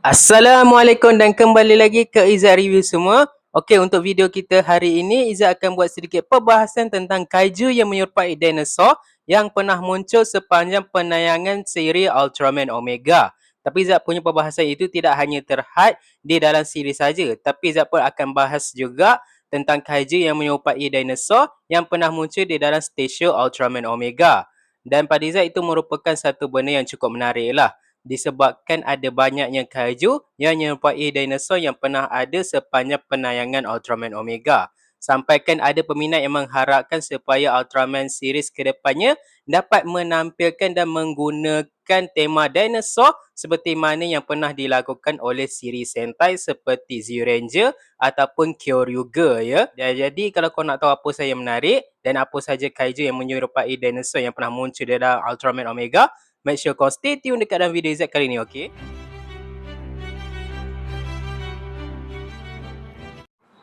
Assalamualaikum dan kembali lagi ke Izzat Review semua. Okey, untuk video kita hari ini, Izzat akan buat sedikit perbahasan tentang kaiju yang menyerupai dinosaur yang pernah muncul sepanjang penayangan siri Ultraman Omega. Tapi Izzat punya perbahasan itu tidak hanya terhad di dalam siri saja, tapi Izzat pun akan bahas juga tentang kaiju yang menyerupai dinosaur yang pernah muncul di dalam stesen Ultraman Omega. Dan pada Izzat itu merupakan satu benda yang cukup menarik lah, disebabkan ada banyaknya kaiju yang menyerupai dinosaur yang pernah ada sepanjang penayangan Ultraman Omega. Sampaikan ada peminat yang mengharapkan supaya Ultraman series kedepannya dapat menampilkan dan menggunakan tema dinosaur seperti mana yang pernah dilakukan oleh siri Sentai seperti Zyuranger ataupun Kyoryuger ya. Jadi kalau kau nak tahu apa saja yang menarik dan apa saja kaiju yang menyerupai dinosaur yang pernah muncul dalam Ultraman Omega, make sure kau stay tune dekat dalam video Izzat kali ni, okey?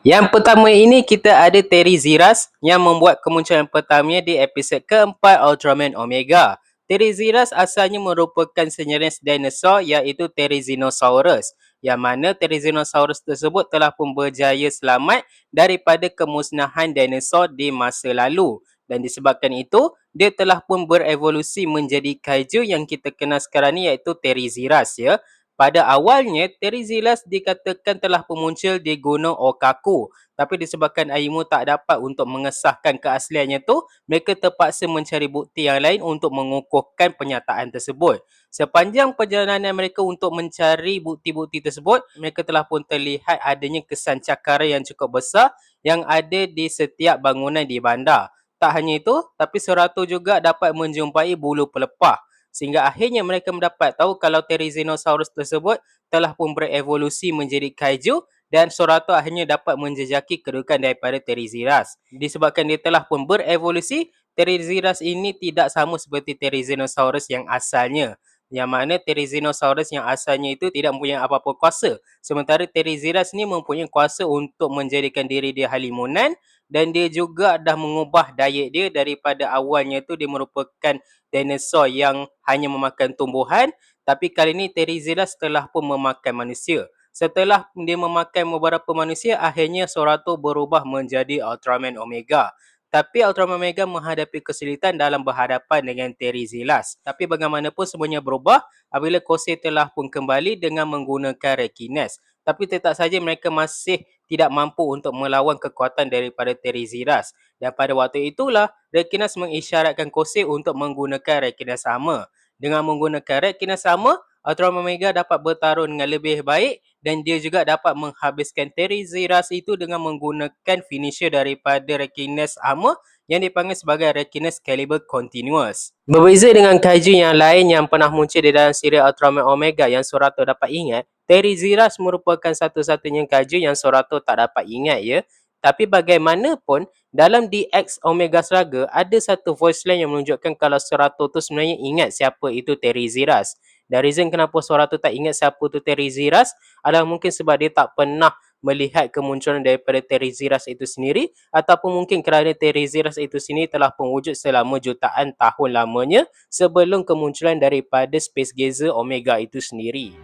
Yang pertama ini kita ada Teriziras yang membuat kemunculan pertamanya di episod keempat Ultraman Omega. Teriziras asalnya merupakan sejenis dinosaur iaitu Therizinosaurus, yang mana Therizinosaurus tersebut telah pun berjaya selamat daripada kemusnahan dinosaur di masa lalu. Dan disebabkan itu, dia telah pun berevolusi menjadi kaiju yang kita kenal sekarang ni iaitu Teriziras ya. Pada awalnya, Teriziras dikatakan telah muncul di Gunung Okaku. Tapi disebabkan Aimu tak dapat untuk mengesahkan keasliannya tu, mereka terpaksa mencari bukti yang lain untuk mengukuhkan pernyataan tersebut. Sepanjang perjalanan mereka untuk mencari bukti-bukti tersebut, mereka telah pun terlihat adanya kesan cakara yang cukup besar yang ada di setiap bangunan di bandar. Tak hanya itu, tapi Soratu juga dapat menjumpai bulu pelepah. Sehingga akhirnya mereka mendapat tahu kalau Therizinosaurus tersebut telah pun berevolusi menjadi kaiju dan Soratu akhirnya dapat menjejaki kedudukan daripada Teriziras. Disebabkan dia telah pun berevolusi, Teriziras ini tidak sama seperti Therizinosaurus yang asalnya. Yang mana Therizinosaurus yang asalnya itu tidak mempunyai apa-apa kuasa. Sementara Teriziras ni mempunyai kuasa untuk menjadikan diri dia halimunan dan dia juga dah mengubah diet dia daripada awalnya tu dia merupakan dinosaur yang hanya memakan tumbuhan, tapi kali ini Teriziras telah pun memakan manusia. Setelah dia memakan beberapa manusia, akhirnya Soratu berubah menjadi Ultraman Omega. Tapi Ultraman Omega menghadapi kesulitan dalam berhadapan dengan Teriziras. Tapi bagaimanapun semuanya berubah apabila Kosei telah pun kembali dengan menggunakan Rekines. Tapi tetap saja mereka masih tidak mampu untuk melawan kekuatan daripada Teriziras. Dan pada waktu itulah, Rekines mengisyaratkan Kosei untuk menggunakan Rekines sama. Dengan menggunakan Rekines sama, Ultraman Omega dapat bertarung dengan lebih baik dan dia juga dapat menghabiskan Teriziras itu dengan menggunakan finisher daripada Rekines Armor yang dipanggil sebagai Rekines Caliber Continuous. Berbeza dengan kaiju yang lain yang pernah muncul di dalam siri Ultraman Omega yang Soratu dapat ingat, Teriziras merupakan satu-satunya kaiju yang Soratu tak dapat ingat ya. Tapi bagaimanapun, dalam DX Omega Saga ada satu voice line yang menunjukkan kalau Soratu tu sebenarnya ingat siapa itu Teriziras. Dan reason kenapa Soratu tak ingat siapa tu Teriziras adalah mungkin sebab dia tak pernah melihat kemunculan daripada Teriziras itu sendiri ataupun mungkin kerana Teriziras itu sendiri telah pun wujud selama jutaan tahun lamanya sebelum kemunculan daripada Space Gazer Omega itu sendiri.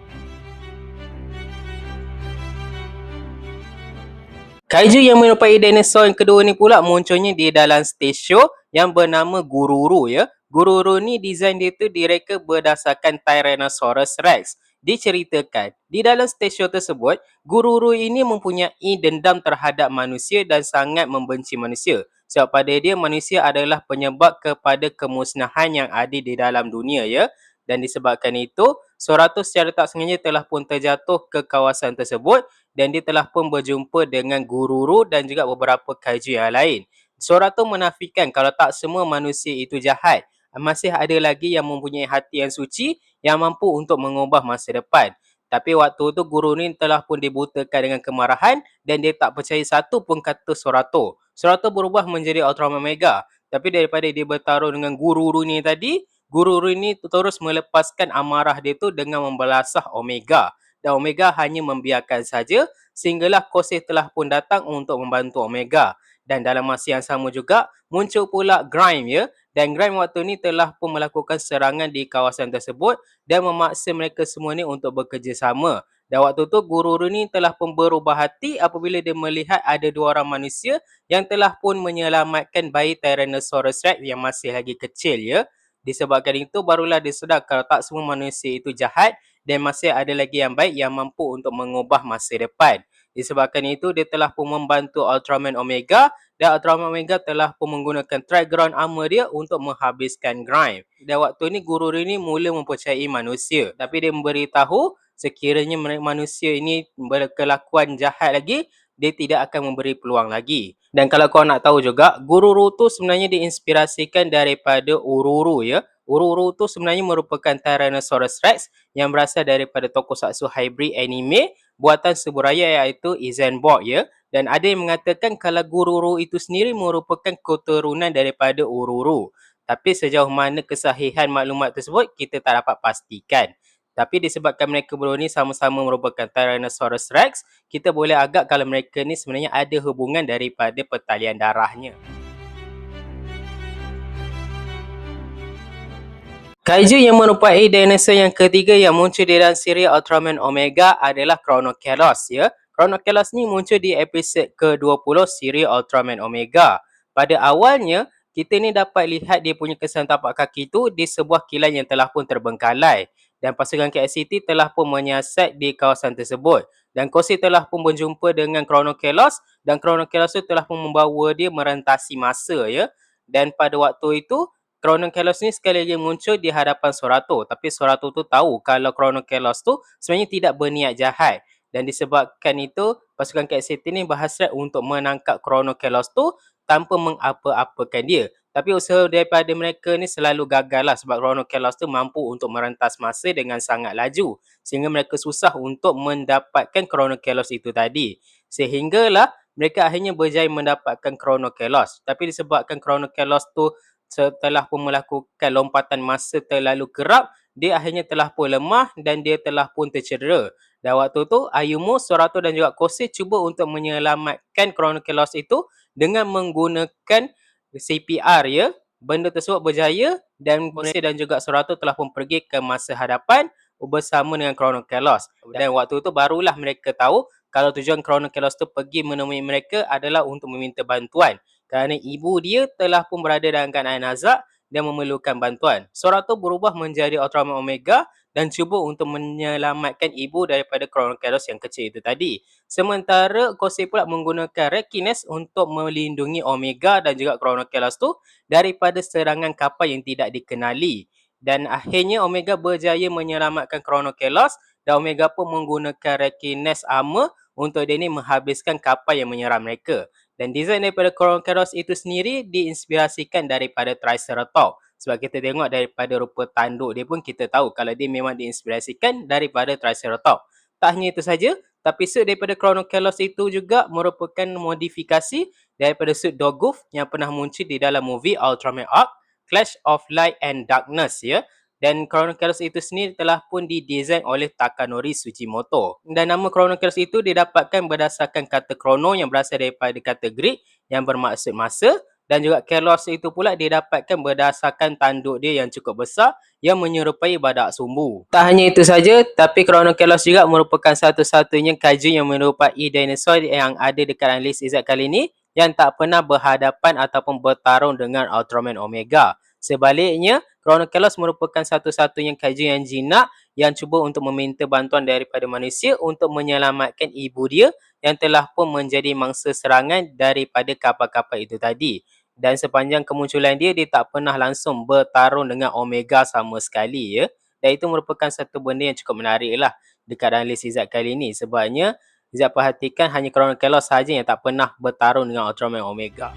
Kaiju yang menyerupai dinosaur yang kedua ni pula munculnya di dalam stesen yang bernama Gururu ya. Gururu ni desain dia tu direka berdasarkan Tyrannosaurus Rex. Diceritakan, di dalam stesen tersebut, Gururu ini mempunyai dendam terhadap manusia dan sangat membenci manusia. Sebab pada dia, manusia adalah penyebab kepada kemusnahan yang ada di dalam dunia ya. Dan disebabkan itu, Soratu secara tak sengaja telah pun terjatuh ke kawasan tersebut dan dia telah pun berjumpa dengan Gururu dan juga beberapa kaiju yang lain. Soratu menafikan kalau tak semua manusia itu jahat. Masih ada lagi yang mempunyai hati yang suci yang mampu untuk mengubah masa depan. Tapi waktu tu Guru ni telah pun dibutakan dengan kemarahan dan dia tak percaya satu pun kata Soratu. Soratu berubah menjadi Ultraman Omega. Tapi daripada dia bertarung dengan Gururu ni tadi, Gururu ni terus melepaskan amarah dia tu dengan membelasah Omega. Dan Omega hanya membiarkan saja sehinggalah Kosei telah pun datang untuk membantu Omega. Dan dalam masa yang sama juga muncul pula Grime ya. Dan Grime waktu ni telah pun melakukan serangan di kawasan tersebut dan memaksa mereka semua ni untuk bekerjasama. Dan waktu tu guru ni telah pun berubah hati apabila dia melihat ada dua orang manusia yang telah pun menyelamatkan bayi Tyrannosaurus Rex yang masih lagi kecil ya. Disebabkan itu barulah dia sedar kalau tak semua manusia itu jahat dan masih ada lagi yang baik yang mampu untuk mengubah masa depan. Disebabkan itu dia telah pun membantu Ultraman Omega dan Ultraman Omega telah pun menggunakan Trigon armor dia untuk menghabiskan Grime. Dan waktu ni guru ini mula mempercayai manusia tapi dia memberitahu sekiranya manusia ini berkelakuan jahat lagi, dia tidak akan memberi peluang lagi. Dan kalau kau nak tahu juga, Gururu tu sebenarnya diinspirasikan daripada Ururu ya. Ururu tu sebenarnya merupakan Tyrannosaurus Rex yang berasal daripada tokusatsu hybrid anime buatan Suburaya iaitu Izenborg ya. Dan ada yang mengatakan kalau Gururu itu sendiri merupakan keturunan daripada Ururu. Tapi sejauh mana kesahihan maklumat tersebut, kita tak dapat pastikan. Tapi disebabkan mereka berdua ni sama-sama merupakan Tyrannosaurus Rex, kita boleh agak kalau mereka ni sebenarnya ada hubungan daripada pertalian darahnya. Kaiju yang merupai dinosaur yang ketiga yang muncul di dalam siri Ultraman Omega adalah Chronokelos ya. Chronokelos ni muncul di episod ke-20 siri Ultraman Omega. Pada awalnya, kita ni dapat lihat dia punya kesan tapak kaki tu di sebuah kilang yang telah pun terbengkalai. Dan pasukan KSCT telah pun menyiasat di kawasan tersebut. Dan Kosi telah pun berjumpa dengan Chronokelos dan Chronokelos tu telah pun membawa dia merentasi masa ya. Dan pada waktu itu, Chronokelos ni sekali lagi muncul di hadapan Sorato. Tapi Sorato tu tahu kalau Chronokelos tu sebenarnya tidak berniat jahat. Dan disebabkan itu, pasukan KSCT ni berhasrat untuk menangkap Chronokelos tu tanpa mengapa-apakan dia. Tapi usaha daripada mereka ni selalu gagal lah sebab Chronokelos tu mampu untuk merentas masa dengan sangat laju. Sehingga mereka susah untuk mendapatkan Chronokelos itu tadi. Sehinggalah mereka akhirnya berjaya mendapatkan Chronokelos. Tapi disebabkan Chronokelos tu setelah pun melakukan lompatan masa terlalu kerap, dia akhirnya telah pun lemah dan dia telah pun tercedera. Dan waktu tu, Ayumu, Sorato dan juga Kose cuba untuk menyelamatkan Chronokelos itu dengan menggunakan CPR ya. Benda tersebut berjaya dan Kose dan juga Sorato telah pun pergi ke masa hadapan bersama dengan Chronokelos. Dan waktu tu barulah mereka tahu kalau tujuan Chronokelos tu pergi menemui mereka adalah untuk meminta bantuan. Kerana ibu dia telah pun berada dalam keadaan nazak dan memerlukan bantuan. Sorato berubah menjadi Ultraman Omega dan cuba untuk menyelamatkan ibu daripada Chronokelos yang kecil itu tadi. Sementara Kose pula menggunakan Rekines untuk melindungi Omega dan juga Chronokelos tu daripada serangan kapal yang tidak dikenali. Dan akhirnya Omega berjaya menyelamatkan Chronokelos dan Omega pun menggunakan Rekines armor untuk dia ni menghabiskan kapal yang menyerang mereka. Dan desain daripada Chronokelos itu sendiri diinspirasikan daripada Triceratops. Sebab kita tengok daripada rupa tanduk dia pun kita tahu kalau dia memang diinspirasikan daripada Triceratops. Tak hanya itu saja, tapi suit daripada Chronokelos itu juga merupakan modifikasi daripada suit Dogoof yang pernah muncul di dalam movie Ultraman Arc, Clash of Light and Darkness ya. Dan Chronokelos itu sendiri telah pun didesain oleh Takanori Tsujimoto. Dan nama Chronokelos itu didapatkan berdasarkan kata chrono yang berasal daripada kata Greek yang bermaksud masa. Dan juga Kelos itu pula didapatkan berdasarkan tanduk dia yang cukup besar yang menyerupai badak sumbu. Tak hanya itu saja, tapi Chronokelos juga merupakan satu-satunya kaiju yang menyerupai dinosaur yang ada dekat dalam list Izzat kali ini yang tak pernah berhadapan ataupun bertarung dengan Ultraman Omega. Sebaliknya, Chronokelos merupakan satu-satunya kaiju yang jinak yang cuba untuk meminta bantuan daripada manusia untuk menyelamatkan ibu dia yang telah pun menjadi mangsa serangan daripada kapal-kapal itu tadi. Dan sepanjang kemunculan dia, dia tak pernah langsung bertarung dengan Omega sama sekali ya. Dan itu merupakan satu benda yang cukup menarik lah dekat dalam list Izzat kali ini. Sebabnya, Izzat perhatikan hanya Chronokelos sahaja yang tak pernah bertarung dengan Ultraman Omega.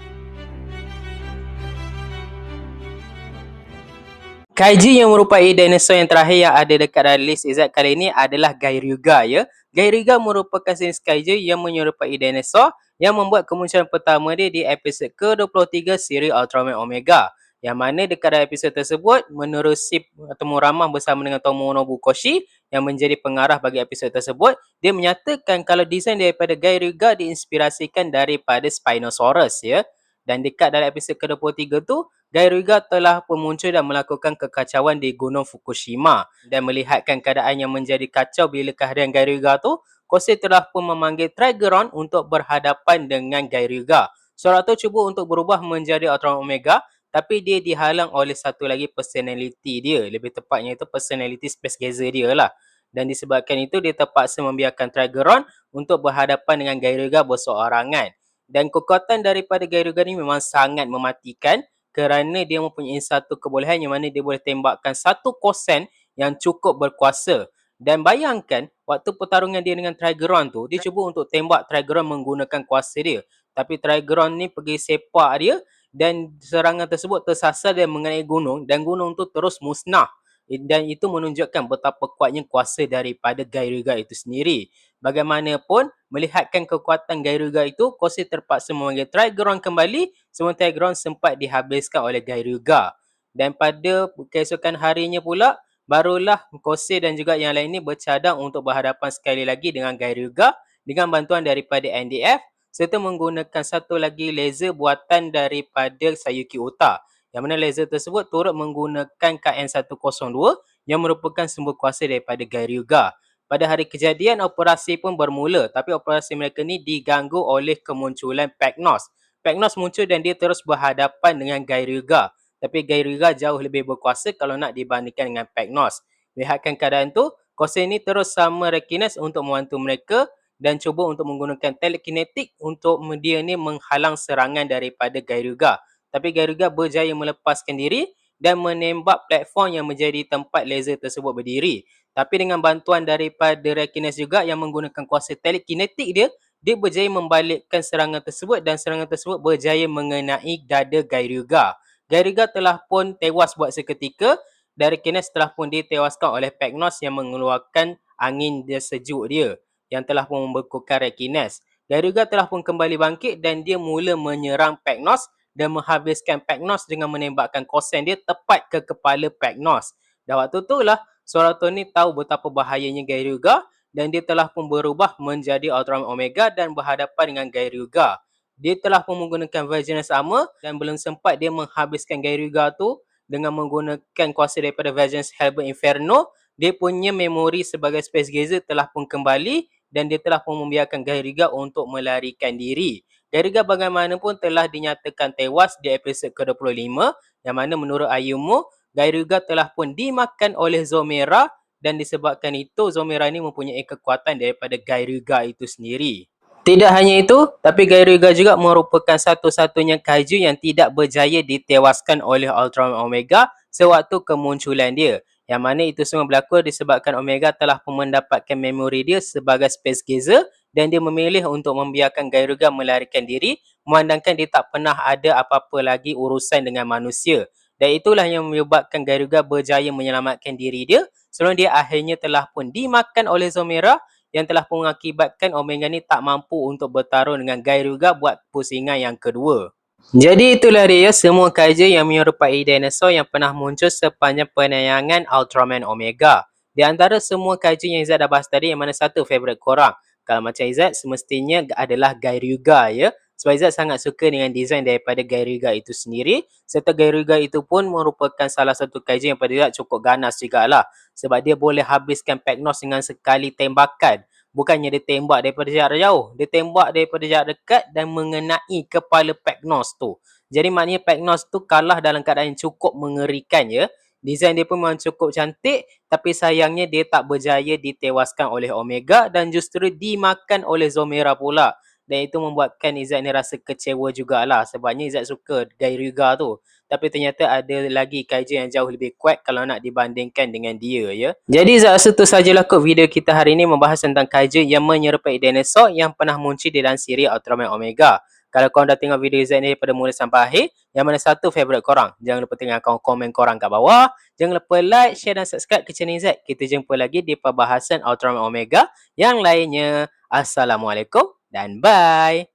Kaiju yang merupai dinosaur yang terakhir yang ada dekat dalam list Izzat kali ini adalah Gairyuga ya. Gairyuga merupakan jenis kaiju yang menyerupai dinosaur yang membuat kemunculan pertama dia di episod ke-23 siri Ultraman Omega. Yang mana dekat dalam episod tersebut menerusi temu ramah bersama dengan Tomonobu Koshi yang menjadi pengarah bagi episod tersebut, dia menyatakan kalau desain daripada Gairyuga diinspirasikan daripada Spinosaurus ya. Dan dekat dalam episod ke-23 tu, Gairuga telah pun muncul dan melakukan kekacauan di Gunung Fukushima. Dan melihatkan keadaan yang menjadi kacau bila kehadiran Gairuga tu, Kosei telah pun memanggil Trigeron untuk berhadapan dengan Gairuga. Seorang tu cuba untuk berubah menjadi Ultraman Omega, tapi dia dihalang oleh satu lagi personality dia. Lebih tepatnya itu personality Space Gazer dia lah. Dan disebabkan itu, dia terpaksa membiarkan Trigeron untuk berhadapan dengan Gairuga berseorangan. Dan kekuatan daripada Gairuga ni memang sangat mematikan kerana dia mempunyai satu kebolehan yang mana dia boleh tembakkan satu kosen yang cukup berkuasa. Dan bayangkan, waktu pertarungan dia dengan Trigeron tu, dia cuba untuk tembak Trigeron menggunakan kuasa dia. Tapi Trigeron ni pergi sepak dia dan serangan tersebut tersasar dan mengenai gunung dan gunung tu terus musnah. Dan itu menunjukkan betapa kuatnya kuasa daripada Gairuga itu sendiri. Bagaimanapun, melihatkan kekuatan Gairuga itu, Kosei terpaksa memanggil Trigeron kembali, sementara Trigeron sempat dihabiskan oleh Gairuga. Dan pada keesokan harinya pula, barulah Kosei dan juga yang lain ni bercadang untuk berhadapan sekali lagi dengan Gairuga dengan bantuan daripada NDF serta menggunakan satu lagi laser buatan daripada Sayuki Ota. Yang mana laser tersebut turut menggunakan KN-102 yang merupakan sumber kuasa daripada Gairuga. Pada hari kejadian, operasi pun bermula, tapi operasi mereka ni diganggu oleh kemunculan Peknos. Peknos muncul dan dia terus berhadapan dengan Gairuga. Tapi Gairuga jauh lebih berkuasa kalau nak dibandingkan dengan Peknos. Lihatkan keadaan tu, Kosei ni terus sama Rekines untuk membantu mereka dan cuba untuk menggunakan telekinetik untuk dia ni menghalang serangan daripada Gairuga. Tapi Gairuga berjaya melepaskan diri dan menembak platform yang menjadi tempat laser tersebut berdiri. Tapi dengan bantuan daripada Rekines juga yang menggunakan kuasa telekinetik dia, dia berjaya membalikkan serangan tersebut dan serangan tersebut berjaya mengenai dada Gairuga. Gairuga telah pun tewas buat seketika dan Rekines telah pun ditewaskan oleh Peknos yang mengeluarkan angin dia sejuk dia yang telah pun membekukan Rekines. Gairuga telah pun kembali bangkit dan dia mula menyerang Peknos dan menghabiskan Peknos dengan menembakkan kosen dia tepat ke kepala Peknos. Dan waktu itulah Soratu ni tahu betapa bahayanya Gairuga dan dia telah pun berubah menjadi Ultraman Omega dan berhadapan dengan Gairuga. Dia telah pun menggunakan Vaginus Armor dan belum sempat dia menghabiskan Gairuga tu dengan menggunakan kuasa daripada Vaginus Hellburn Inferno. Dia punya memori sebagai Space Gazer telah pun kembali dan dia telah pun membiarkan Gairuga untuk melarikan diri. Gairuga bagaimanapun telah dinyatakan tewas di episod ke-25 yang mana menurut Ayumu, Gairuga telah pun dimakan oleh Zomera dan disebabkan itu Zomera ni mempunyai kekuatan daripada Gairuga itu sendiri. Tidak hanya itu, tapi Gairuga juga merupakan satu-satunya kaiju yang tidak berjaya ditewaskan oleh Ultraman Omega sewaktu kemunculan dia. Yang mana itu semua berlaku disebabkan Omega telah pun mendapatkan memori dia sebagai Space Gazer dan dia memilih untuk membiarkan Gairuga melarikan diri memandangkan dia tak pernah ada apa-apa lagi urusan dengan manusia. Dan itulah yang menyebabkan Gairuga berjaya menyelamatkan diri dia sebelum dia akhirnya telah pun dimakan oleh Zomera yang telah pun mengakibatkan Omega ni tak mampu untuk bertarung dengan Gairuga buat pusingan yang kedua. Jadi itulah dia semua kaiju yang menyerupai dinosaur yang pernah muncul sepanjang penayangan Ultraman Omega. Di antara semua kaiju yang Izzat dah bahas tadi, yang mana satu favourite korang? Kalau macam Izzat, semestinya adalah Gairuga ya. Sebab Izzat sangat suka dengan desain daripada Gairuga itu sendiri. Serta Gairuga itu pun merupakan salah satu kaiju yang pada Izzat cukup ganas jugalah. Sebab dia boleh habiskan Peknos dengan sekali tembakan. Bukannya dia tembak daripada jarak jauh. Dia tembak daripada jarak dekat dan mengenai kepala Peknos tu. Jadi maknanya Peknos tu kalah dalam keadaan yang cukup mengerikan ya. Desain dia pun memang cukup cantik. Tapi sayangnya dia tak berjaya ditewaskan oleh Omega dan justru dimakan oleh Zomera pula. Dan itu membuatkan Izzat ni rasa kecewa jugalah. Sebabnya Izzat suka Gairuga tu. Tapi ternyata ada lagi kaiju yang jauh lebih kuat kalau nak dibandingkan dengan dia ya. Jadi Izzat rasa tu sajalah kot video kita hari ini membahas tentang kaiju yang menyerupai dinosaur yang pernah muncul di dalam siri Ultraman Omega. Kalau korang dah tengok video Izzat ni daripada mula sampai akhir, yang mana satu favourite korang? Jangan lupa tinggalkan komen korang kat bawah. Jangan lupa like, share dan subscribe ke channel Izzat. Kita jumpa lagi di perbahasan Ultraman Omega yang lainnya. Assalamualaikum dan bye.